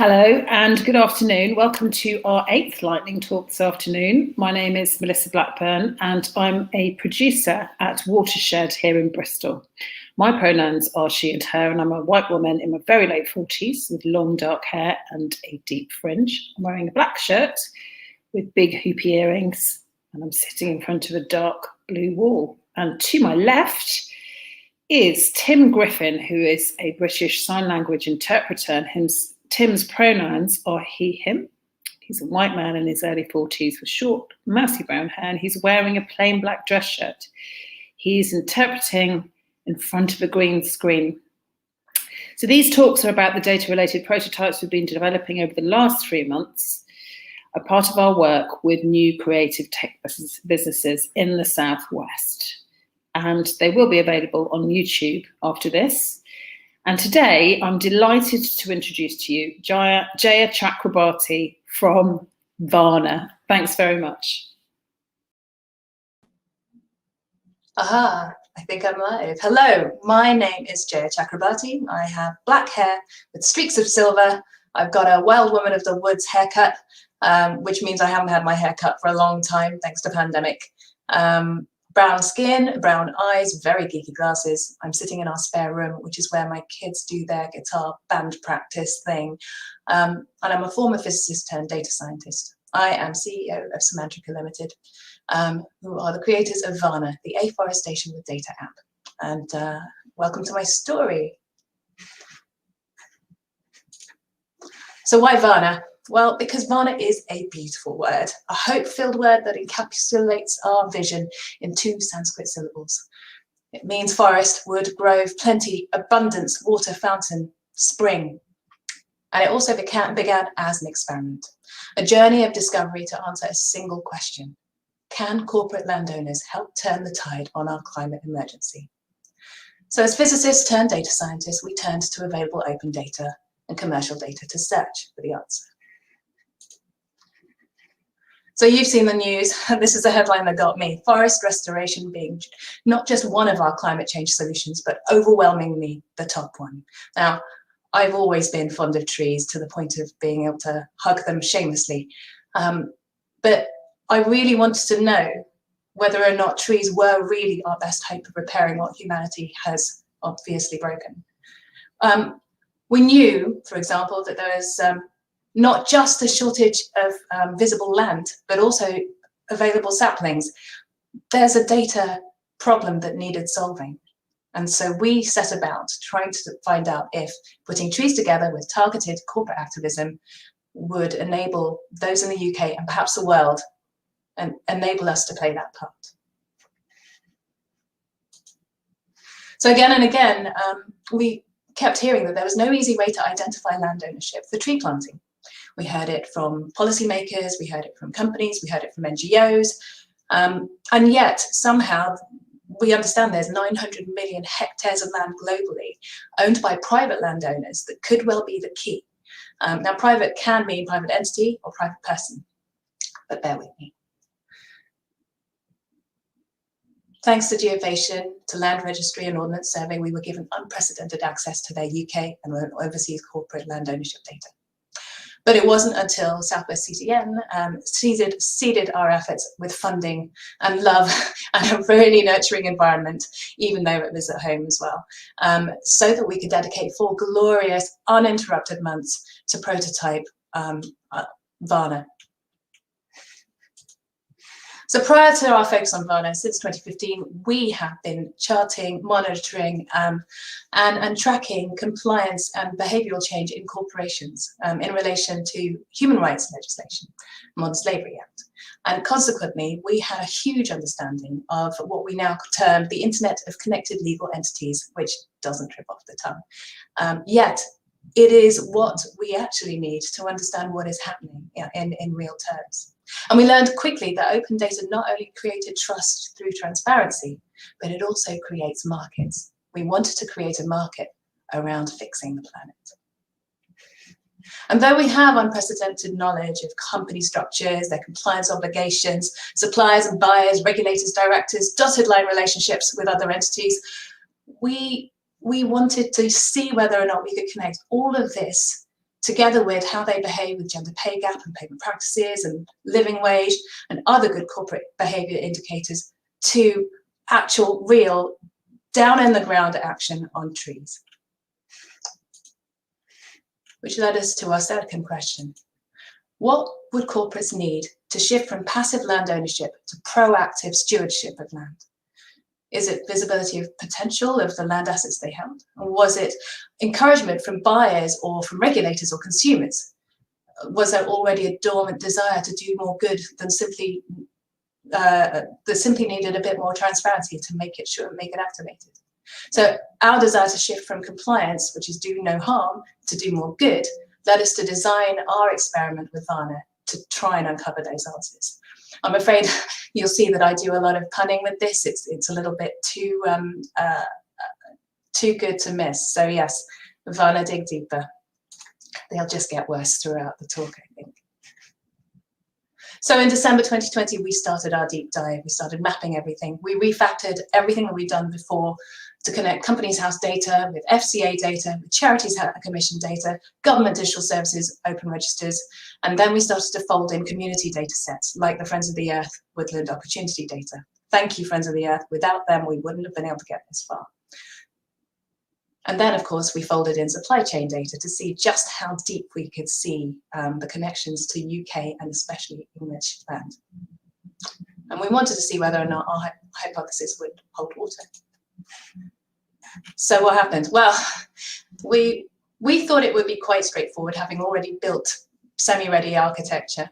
Hello and good afternoon. Welcome to our 8th Lightning Talk this afternoon. My name is Melissa Blackburn and I'm a producer at Watershed here in Bristol. My pronouns are she and her, and I'm a white woman in my very late 40s with long dark hair and a deep fringe. I'm wearing a black shirt with big hoopy earrings and I'm sitting in front of a dark blue wall. And to my left is Tim Griffin, who is a British Sign Language interpreter. Tim's pronouns are he, him. He's a white man in his early 40s with short, mousy brown hair, and he's wearing a plain black dress shirt. He's interpreting in front of a green screen. So these talks are about the data-related prototypes we've been developing over the last 3 months, a part of our work with new creative tech businesses in the Southwest. And they will be available on YouTube after this. And today, I'm delighted to introduce to you Jaya Chakrabarti from Vana. Thanks very much. Aha, I think I'm live. Hello, my name is Jaya Chakrabarti. I have black hair with streaks of silver. I've got a wild woman of the woods haircut, which means I haven't had my hair cut for a long time, thanks to pandemic. Brown skin, brown eyes, very geeky glasses. I'm sitting in our spare room, which is where my kids do their guitar band practice thing. And I'm a former physicist turned data scientist. I am CEO of Semantica Limited, who are the creators of Vana, the afforestation with data app. And welcome to my story. So why Vana? Well, because Vana is a beautiful word, a hope-filled word that encapsulates our vision in 2 Sanskrit syllables. It means forest, wood, grove, plenty, abundance, water, fountain, spring. And it also began as an experiment, a journey of discovery to answer a single question. Can corporate landowners help turn the tide on our climate emergency? So as physicists turned data scientists, we turned to available open data and commercial data to search for the answer. So you've seen the news. This is a headline that got me. Forest restoration being not just one of our climate change solutions, but overwhelmingly the top one. Now, I've always been fond of trees to the point of being able to hug them shamelessly. But I really wanted to know whether or not trees were really our best hope of repairing what humanity has obviously broken. We knew, for example, that there was not just a shortage of visible land, but also available saplings. There's a data problem that needed solving. And so we set about trying to find out if putting trees together with targeted corporate activism would enable those in the UK and perhaps the world and enable us to play that part. So again and again, we kept hearing that there was no easy way to identify land ownership for tree planting. We heard it from policymakers, we heard it from companies, we heard it from NGOs, and yet somehow we understand there's 900 million hectares of land globally owned by private landowners that could well be the key. Now private can mean private entity or private person, but bear with me. Thanks to Geovation, to Land Registry and Ordnance Survey, we were given unprecedented access to their UK and overseas corporate land ownership data. But it wasn't until Southwest CTN seeded our efforts with funding and love and a really nurturing environment, even though it was at home as well, so that we could dedicate 4 glorious, uninterrupted months to prototype Vana. So prior to our focus on Vana, since 2015, we have been charting, monitoring, and tracking compliance and behavioural change in corporations in relation to human rights legislation, Modern Slavery Act. And consequently, we had a huge understanding of what we now term the Internet of Connected Legal Entities, which doesn't trip off the tongue. Yet, it is what we actually need to understand what is happening in real terms. And we learned quickly that open data not only created trust through transparency, but it also creates markets. We wanted to create a market around fixing the planet. And though we have unprecedented knowledge of company structures, their compliance obligations, suppliers and buyers, regulators, directors, dotted line relationships with other entities, we wanted to see whether or not we could connect all of this together with how they behave with gender pay gap and payment practices and living wage and other good corporate behavior indicators, to actual real down in the ground action on trees. Which led us to our second question. What would corporates need to shift from passive land ownership to proactive stewardship of land? Is it visibility of potential of the land assets they held? Or was it encouragement from buyers or from regulators or consumers? Was there already a dormant desire to do more good than simply that simply needed a bit more transparency to make it sure, make it activated? So our desire to shift from compliance, which is do no harm, to do more good, led us to design our experiment with Vana to try and uncover those answers. I'm afraid you'll see that I do a lot of punning with this. It's a little bit too good to miss. So yes, Vana, dig deeper. They'll just get worse throughout the talk, I think. So in December 2020, we started our deep dive. We started mapping everything. We refactored everything that we'd done before to connect Companies House data with FCA data, with Charities Commission data, government digital services, open registers. And then we started to fold in community data sets like the Friends of the Earth woodland opportunity data. Thank you, Friends of the Earth. Without them, we wouldn't have been able to get this far. And then, of course, we folded in supply chain data to see just how deep we could see the connections to UK and especially English land. And we wanted to see whether or not our hypothesis would hold water. So what happened? Well, we thought it would be quite straightforward, having already built semi-ready architecture.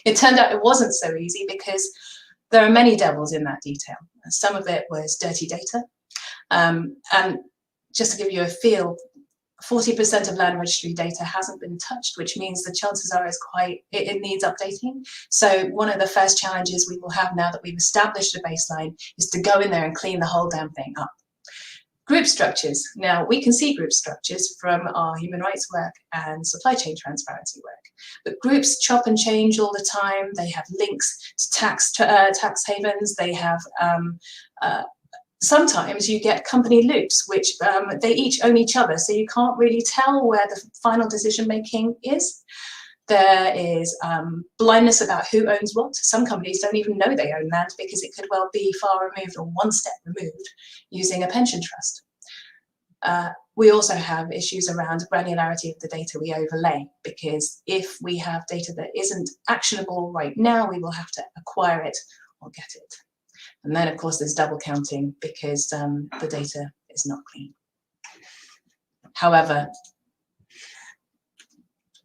It turned out it wasn't so easy because there are many devils in that detail. Some of it was dirty data. And just to give you a feel, 40% of land registry data hasn't been touched, which means the chances are it needs updating. So one of the first challenges we will have now that we've established a baseline is to go in there and clean the whole damn thing up. Group structures. Now, we can see group structures from our human rights work and supply chain transparency work. But groups chop and change all the time. They have links to tax havens. They have sometimes you get company loops, which they each own each other, so you can't really tell where the final decision making is. There is blindness about who owns what. Some companies don't even know they own land because it could well be far removed or one step removed using a pension trust. We also have issues around granularity of the data we overlay, because if we have data that isn't actionable right now, we will have to acquire it or get it. And then, of course, there's double counting because the data is not clean. However,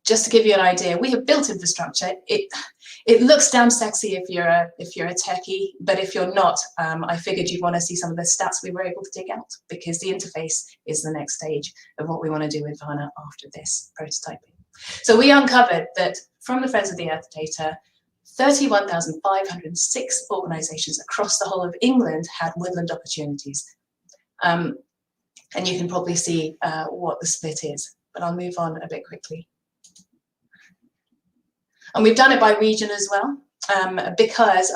just to give you an idea, we have built infrastructure. It looks damn sexy if you're a techie, but if you're not, I figured you'd want to see some of the stats we were able to dig out, because the interface is the next stage of what we want to do with Vana after this prototyping. So we uncovered that from the Friends of the Earth data, 31,506 organisations across the whole of England had woodland opportunities. And you can probably see what the split is, but I'll move on a bit quickly. And we've done it by region as well, because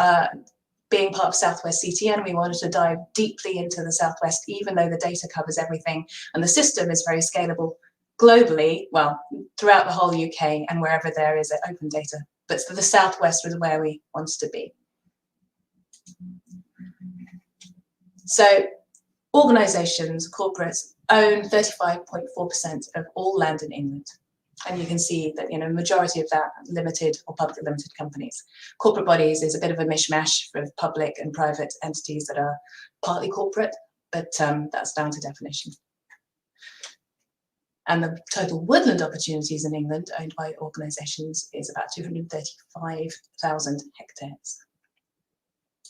being part of Southwest CTN, we wanted to dive deeply into the Southwest, even though the data covers everything and the system is very scalable globally, well, throughout the whole UK and wherever there is open data. But the Southwest was where we wanted to be. So organisations, corporates, own 35.4% of all land in England. And you can see that, majority of that limited or public limited companies. Corporate bodies is a bit of a mishmash for public and private entities that are partly corporate, but that's down to definition. And the total woodland opportunities in England owned by organisations is about 235,000 hectares.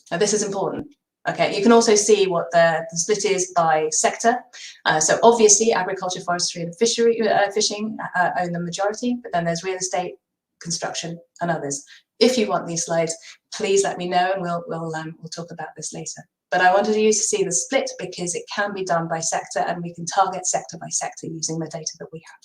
Now this is important. Okay, you can also see what the split is by sector. So obviously agriculture, forestry and fishing own the majority, but then there's real estate, construction and others. If you want these slides, please let me know and we'll talk about this later. But I wanted you to see the split because it can be done by sector and we can target sector by sector using the data that we have.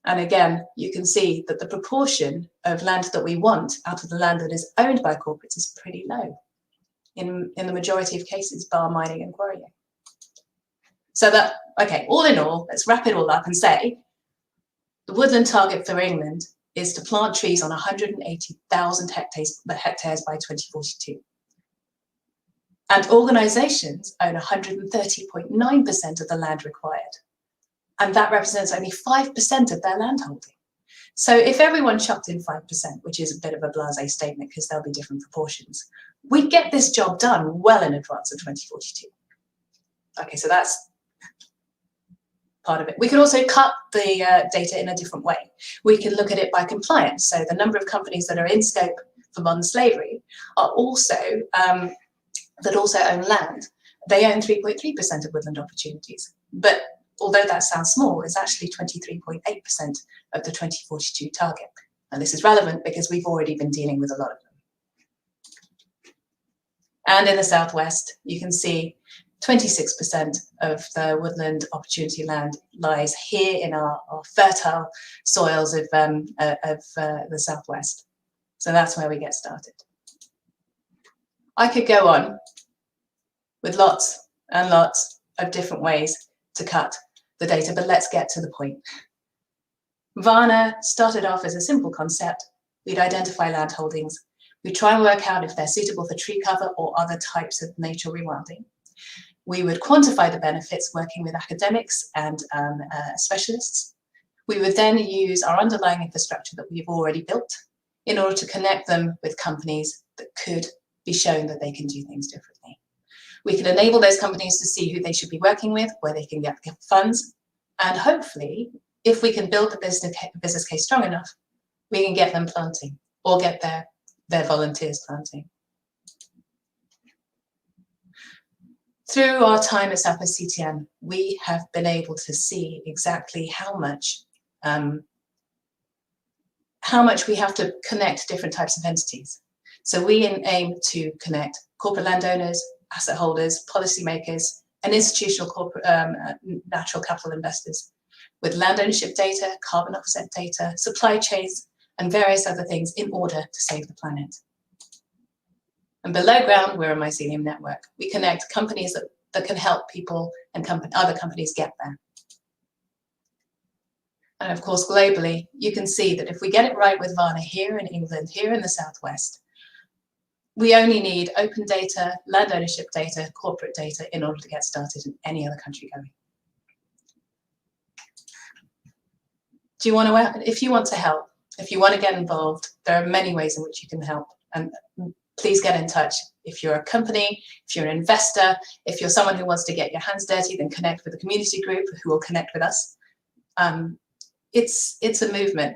And again, you can see that the proportion of land that we want out of the land that is owned by corporates is pretty low in the majority of cases, bar mining and quarrying. So that, okay, all in all, let's wrap it all up and say the woodland target for England is to plant trees on 180,000 hectares by 2042. And organisations own 130.9% of the land required. And that represents only 5% of their land holding. So if everyone chucked in 5%, which is a bit of a blasé statement because there'll be different proportions, we'd get this job done well in advance of 2042. Okay, so that's part of it. We could also cut the data in a different way. We can look at it by compliance. So the number of companies that are in scope for modern slavery are also, that also own land. They own 3.3% of woodland opportunities. But although that sounds small, it's actually 23.8% of the 2042 target. And this is relevant because we've already been dealing with a lot of them. And in the Southwest, you can see 26% of the woodland opportunity land lies here in our fertile soils of the Southwest. So that's where we get started. I could go on with lots and lots of different ways to cut the data, but let's get to the point. Vana started off as a simple concept. We'd identify land holdings. We'd try and work out if they're suitable for tree cover or other types of nature rewilding. We would quantify the benefits working with academics and specialists. We would then use our underlying infrastructure that we've already built in order to connect them with companies that could be shown that they can do things differently. We can enable those companies to see who they should be working with, where they can get funds, and hopefully, if we can build the business case strong enough, we can get them planting or get their volunteers planting. Through our time at Southwest CTN, we have been able to see exactly how much we have to connect different types of entities. So we aim to connect corporate landowners, asset holders, policymakers, and institutional corporate natural capital investors with land ownership data, carbon offset data, supply chains, and various other things in order to save the planet. And below ground, we're a mycelium network. We connect companies that can help people and other companies get there. And of course, globally, you can see that if we get it right with Vana here in England, here in the Southwest, we only need open data, land ownership data, corporate data in order to get started in any other country going. Do you want to, if you want to help, if you want to get involved, there are many ways in which you can help. And please get in touch. If you're a company, if you're an investor, if you're someone who wants to get your hands dirty, then connect with a community group who will connect with us. It's a movement.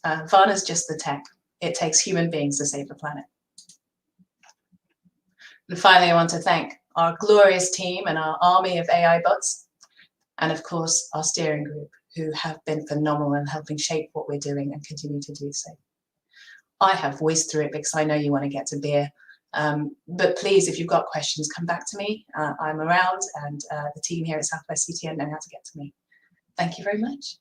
Vana's just the tech. It takes human beings to save the planet. And finally, I want to thank our glorious team and our army of AI bots, and of course, our steering group, who have been phenomenal in helping shape what we're doing and continue to do so. I have whizzed through it because I know you want to get to beer. But please, if you've got questions, come back to me. I'm around, and the team here at Southwest CTN know how to get to me. Thank you very much.